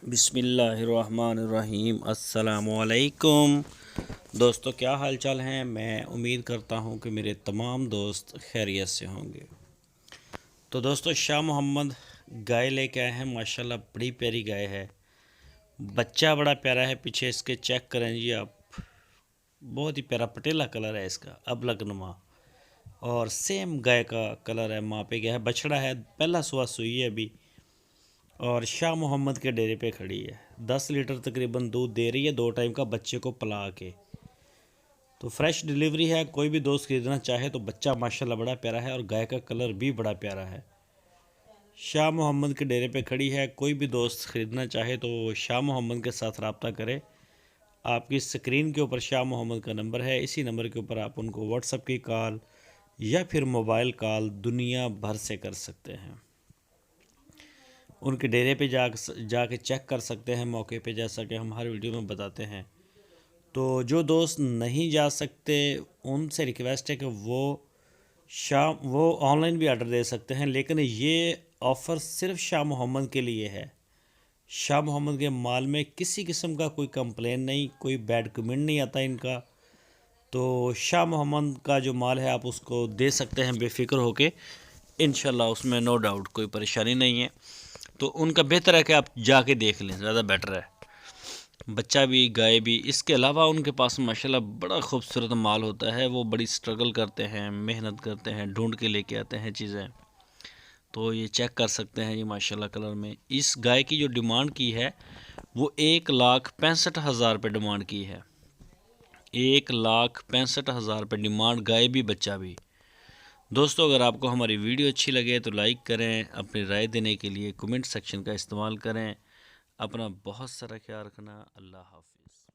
بسم اللہ الرحمن الرحیم۔ السلام علیکم دوستو، کیا حال چال ہیں؟ میں امید کرتا ہوں کہ میرے تمام دوست خیریت سے ہوں گے۔ تو دوستو، شاہ محمد گائے لے کے آئے ہیں۔ ماشاءاللہ بڑی پیاری گائے ہے، بچہ بڑا پیارا ہے۔ پیچھے اس کے چیک کریں جی آپ، بہت ہی پیارا پٹیلا کلر ہے اس کا، ابلک نما، اور سیم گائے کا کلر ہے۔ ماں پہ گیا ہے، بچڑا ہے، پہلا سوا سوئی ہے ابھی، اور شاہ محمد کے ڈیرے پہ کھڑی ہے۔ 10 لیٹر تقریباً دودھ دے رہی ہے 2 ٹائم کا بچے کو پلا کے۔ تو فریش ڈیلیوری ہے، کوئی بھی دوست خریدنا چاہے تو بچہ ماشاءاللہ بڑا پیارا ہے، اور گائے کا کلر بھی بڑا پیارا ہے۔ شاہ محمد کے ڈیرے پہ کھڑی ہے، کوئی بھی دوست خریدنا چاہے تو شاہ محمد کے ساتھ رابطہ کرے۔ آپ کی اسکرین کے اوپر شاہ محمد کا نمبر ہے، اسی نمبر کے اوپر آپ ان کو واٹس ایپ کی کال یا پھر موبائل کال دنیا بھر سے کر سکتے ہیں۔ ان کے ڈیرے پہ جا کے چیک کر سکتے ہیں موقع پہ، جیسا کہ ہم ہر ویڈیو میں بتاتے ہیں۔ تو جو دوست نہیں جا سکتے ان سے ریکویسٹ ہے کہ وہ آن لائن بھی آرڈر دے سکتے ہیں، لیکن یہ آفر صرف شاہ محمد کے لیے ہے۔ شاہ محمد کے مال میں کسی قسم کا کوئی کمپلین نہیں، کوئی بیڈ کمنٹ نہیں آتا ان کا۔ تو شاہ محمد کا جو مال ہے آپ اس کو دے سکتے ہیں بے فکر ہو کے، انشاءاللہ اس میں نو ڈاؤٹ کوئی پریشانی نہیں ہے۔ تو ان کا بہتر ہے کہ آپ جا کے دیکھ لیں، زیادہ بیٹر ہے۔ بچہ بھی گائے بھی، اس کے علاوہ ان کے پاس ماشاءاللہ بڑا خوبصورت مال ہوتا ہے۔ وہ بڑی سٹرگل کرتے ہیں، محنت کرتے ہیں، ڈھونڈ کے لے کے آتے ہیں چیزیں۔ تو یہ چیک کر سکتے ہیں یہ ماشاءاللہ کلر میں۔ اس گائے کی جو ڈیمانڈ کی ہے وہ 1,65,000 پہ ڈیمانڈ کی ہے۔ 1,65,000 پہ ڈیمانڈ، گائے بھی بچہ بھی۔ دوستو، اگر آپ کو ہماری ویڈیو اچھی لگے تو لائک کریں، اپنی رائے دینے کے لیے کمنٹ سیکشن کا استعمال کریں۔ اپنا بہت سارا خیال رکھنا۔ اللہ حافظ۔